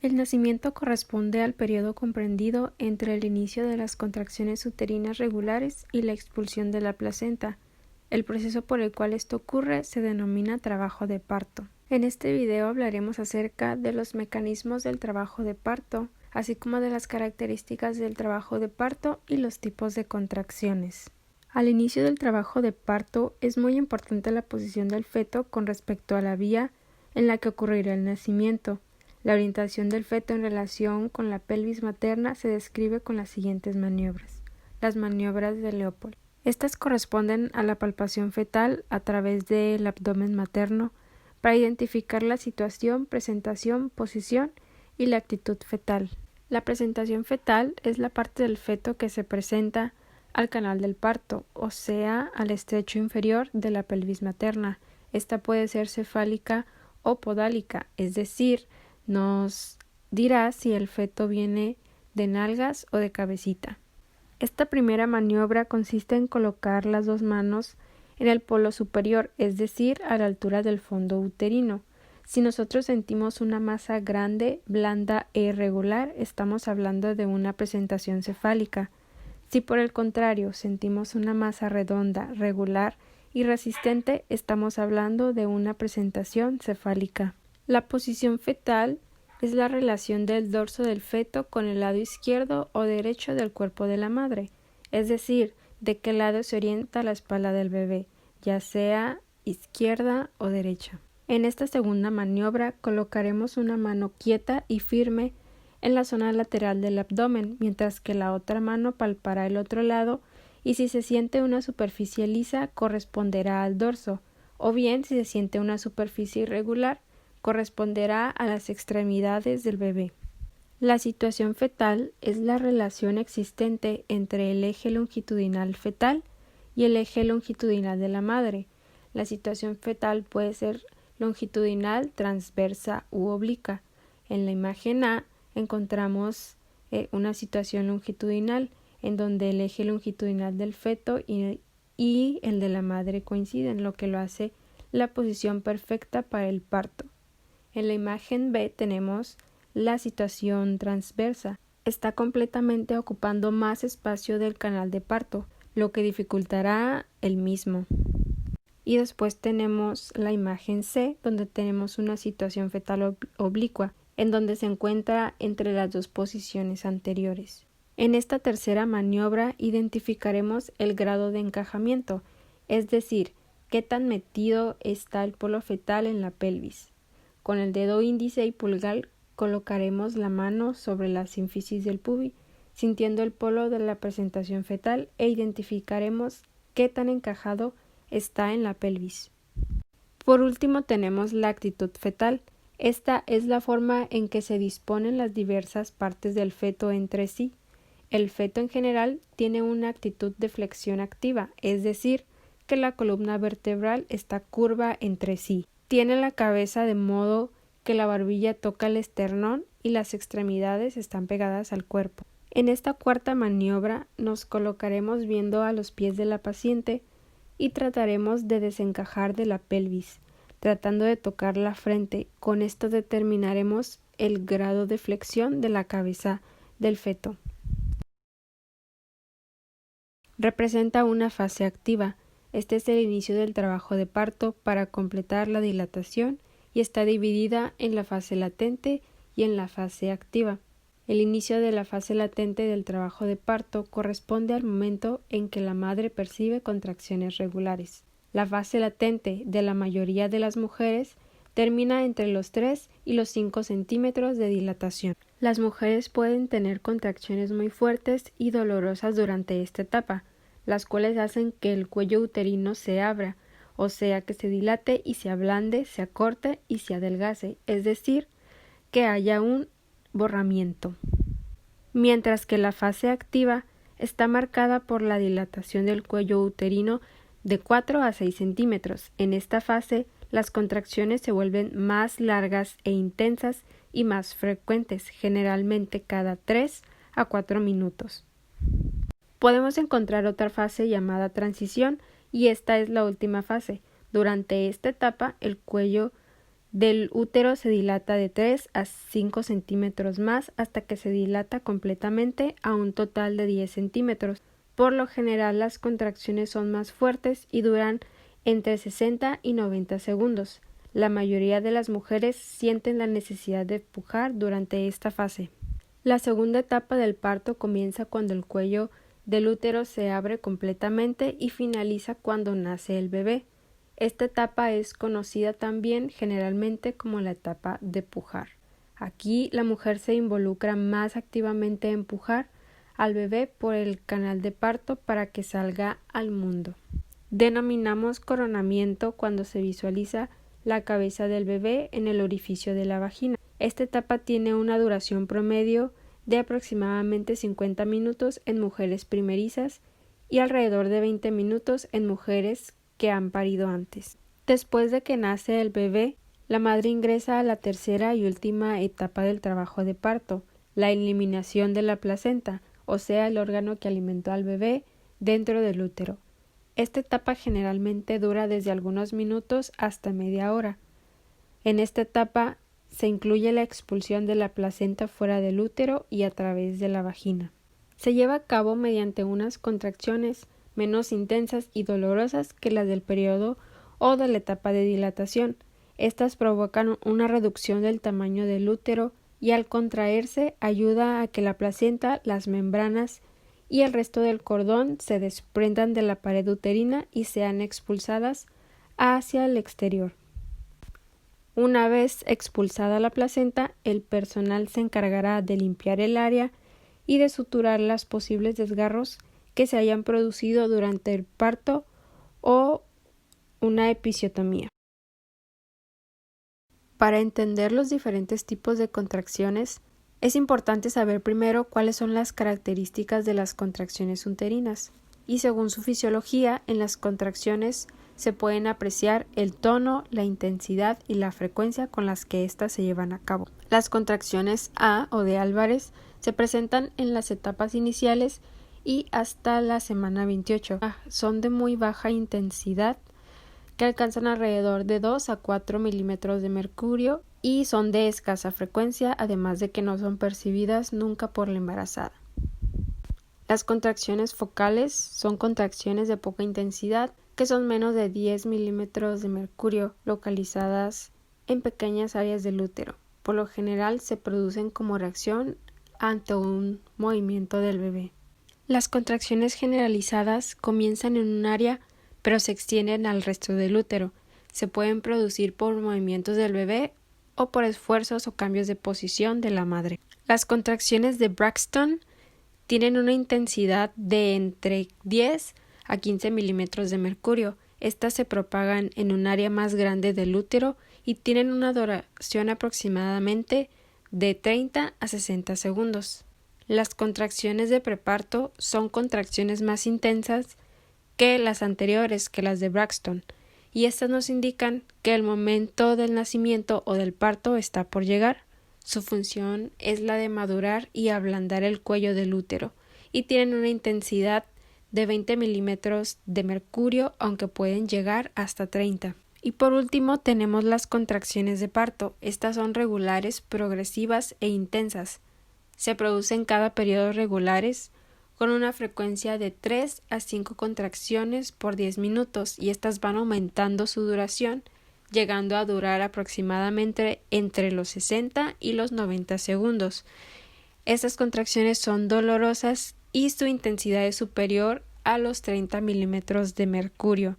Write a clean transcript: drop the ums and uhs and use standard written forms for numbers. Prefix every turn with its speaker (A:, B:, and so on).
A: El nacimiento corresponde al periodo comprendido entre el inicio de las contracciones uterinas regulares y la expulsión de la placenta. El proceso por el cual esto ocurre se denomina trabajo de parto. En este video hablaremos acerca de los mecanismos del trabajo de parto, así como de las características del trabajo de parto y los tipos de contracciones. Al inicio del trabajo de parto es muy importante la posición del feto con respecto a la vía en la que ocurrirá el nacimiento. La orientación del feto en relación con la pelvis materna se describe con las siguientes maniobras. Las maniobras de Leopold. Estas corresponden a la palpación fetal a través del abdomen materno para identificar la situación, presentación, posición y la actitud fetal. La presentación fetal es la parte del feto que se presenta al canal del parto, o sea, al estrecho inferior de la pelvis materna. Esta puede ser cefálica o podálica, es decir, nos dirá si el feto viene de nalgas o de cabecita. Esta primera maniobra consiste en colocar las dos manos en el polo superior, es decir, a la altura del fondo uterino. Si nosotros sentimos una masa grande, blanda e irregular, estamos hablando de una presentación cefálica. Si por el contrario sentimos una masa redonda, regular y resistente, estamos hablando de una presentación cefálica. La posición fetal es la relación del dorso del feto con el lado izquierdo o derecho del cuerpo de la madre, es decir, de qué lado se orienta la espalda del bebé, ya sea izquierda o derecha. En esta segunda maniobra colocaremos una mano quieta y firme en la zona lateral del abdomen, mientras que la otra mano palpará el otro lado y si se siente una superficie lisa corresponderá al dorso, o bien si se siente una superficie irregular corresponderá a las extremidades del bebé. La situación fetal es la relación existente entre el eje longitudinal fetal y el eje longitudinal de la madre. La situación fetal puede ser longitudinal, transversa u obliqua. En la imagen A encontramos una situación longitudinal en donde el eje longitudinal del feto y el de la madre coinciden, lo que lo hace la posición perfecta para el parto. En la imagen B tenemos la situación transversa. Está completamente ocupando más espacio del canal de parto, lo que dificultará el mismo. Y después tenemos la imagen C, donde tenemos una situación fetal oblicua, en donde se encuentra entre las dos posiciones anteriores. En esta tercera maniobra identificaremos el grado de encajamiento, es decir, qué tan metido está el polo fetal en la pelvis. Con el dedo índice y pulgar colocaremos la mano sobre la sínfisis del pubis, sintiendo el polo de la presentación fetal e identificaremos qué tan encajado está en la pelvis. Por último tenemos la actitud fetal. Esta es la forma en que se disponen las diversas partes del feto entre sí. El feto en general tiene una actitud de flexión activa, es decir, que la columna vertebral está curva entre sí. Tiene la cabeza de modo que la barbilla toca el esternón y las extremidades están pegadas al cuerpo. En esta cuarta maniobra nos colocaremos viendo a los pies de la paciente y trataremos de desencajar de la pelvis, tratando de tocar la frente. Con esto determinaremos el grado de flexión de la cabeza del feto. Representa una fase activa. Este es el inicio del trabajo de parto para completar la dilatación y está dividida en la fase latente y en la fase activa. El inicio de la fase latente del trabajo de parto corresponde al momento en que la madre percibe contracciones regulares. La fase latente de la mayoría de las mujeres termina entre los 3 y los 5 centímetros de dilatación. Las mujeres pueden tener contracciones muy fuertes y dolorosas durante esta etapa, las cuales hacen que el cuello uterino se abra, o sea que se dilate y se ablande, se acorte y se adelgace, es decir, que haya un borramiento. Mientras que la fase activa está marcada por la dilatación del cuello uterino de 4 a 6 centímetros. En esta fase, las contracciones se vuelven más largas e intensas y más frecuentes, generalmente cada 3 a 4 minutos. Podemos encontrar otra fase llamada transición y esta es la última fase. Durante esta etapa el cuello del útero se dilata de 3 a 5 centímetros más hasta que se dilata completamente a un total de 10 centímetros. Por lo general, las contracciones son más fuertes y duran entre 60 y 90 segundos. La mayoría de las mujeres sienten la necesidad de pujar durante esta fase. La segunda etapa del parto comienza cuando el cuello del útero se abre completamente y finaliza cuando nace el bebé. Esta etapa es conocida también generalmente como la etapa de pujar. Aquí la mujer se involucra más activamente en pujar al bebé por el canal de parto para que salga al mundo. Denominamos coronamiento cuando se visualiza la cabeza del bebé en el orificio de la vagina. Esta etapa tiene una duración promedio de aproximadamente 50 minutos en mujeres primerizas y alrededor de 20 minutos en mujeres que han parido antes. Después de que nace el bebé, la madre ingresa a la tercera y última etapa del trabajo de parto, la eliminación de la placenta, o sea, el órgano que alimentó al bebé dentro del útero. Esta etapa generalmente dura desde algunos minutos hasta media hora. En esta etapa se incluye la expulsión de la placenta fuera del útero y a través de la vagina. Se lleva a cabo mediante unas contracciones menos intensas y dolorosas que las del periodo o de la etapa de dilatación. Estas provocan una reducción del tamaño del útero y al contraerse ayuda a que la placenta, las membranas y el resto del cordón se desprendan de la pared uterina y sean expulsadas hacia el exterior. Una vez expulsada la placenta, el personal se encargará de limpiar el área y de suturar los posibles desgarros que se hayan producido durante el parto o una episiotomía. Para entender los diferentes tipos de contracciones, es importante saber primero cuáles son las características de las contracciones uterinas, y según su fisiología, en las contracciones se pueden apreciar el tono, la intensidad y la frecuencia con las que éstas se llevan a cabo. Las contracciones A o de Álvarez se presentan en las etapas iniciales y hasta la semana 28. Son de muy baja intensidad, que alcanzan alrededor de 2 a 4 milímetros de mercurio y son de escasa frecuencia, además de que no son percibidas nunca por la embarazada. Las contracciones focales son contracciones de poca intensidad que son menos de 10 milímetros de mercurio, localizadas en pequeñas áreas del útero. Por lo general se producen como reacción ante un movimiento del bebé. Las contracciones generalizadas comienzan en un área pero se extienden al resto del útero. Se pueden producir por movimientos del bebé o por esfuerzos o cambios de posición de la madre. Las contracciones de Braxton tienen una intensidad de entre 10 a 15 milímetros de mercurio. Estas se propagan en un área más grande del útero y tienen una duración aproximadamente de 30 a 60 segundos. Las contracciones de preparto son contracciones más intensas que las anteriores, que las de Braxton, y estas nos indican que el momento del nacimiento o del parto está por llegar. Su función es la de madurar y ablandar el cuello del útero, y tienen una intensidad de 20 milímetros de mercurio, aunque pueden llegar hasta 30. Y por último tenemos las contracciones de parto. Estas son regulares, progresivas e intensas. Se producen cada periodo regulares con una frecuencia de 3 a 5 contracciones por 10 minutos y estas van aumentando su duración, llegando a durar aproximadamente entre los 60 y los 90 segundos. Estas contracciones son dolorosas y su intensidad es superior a los 30 milímetros de mercurio.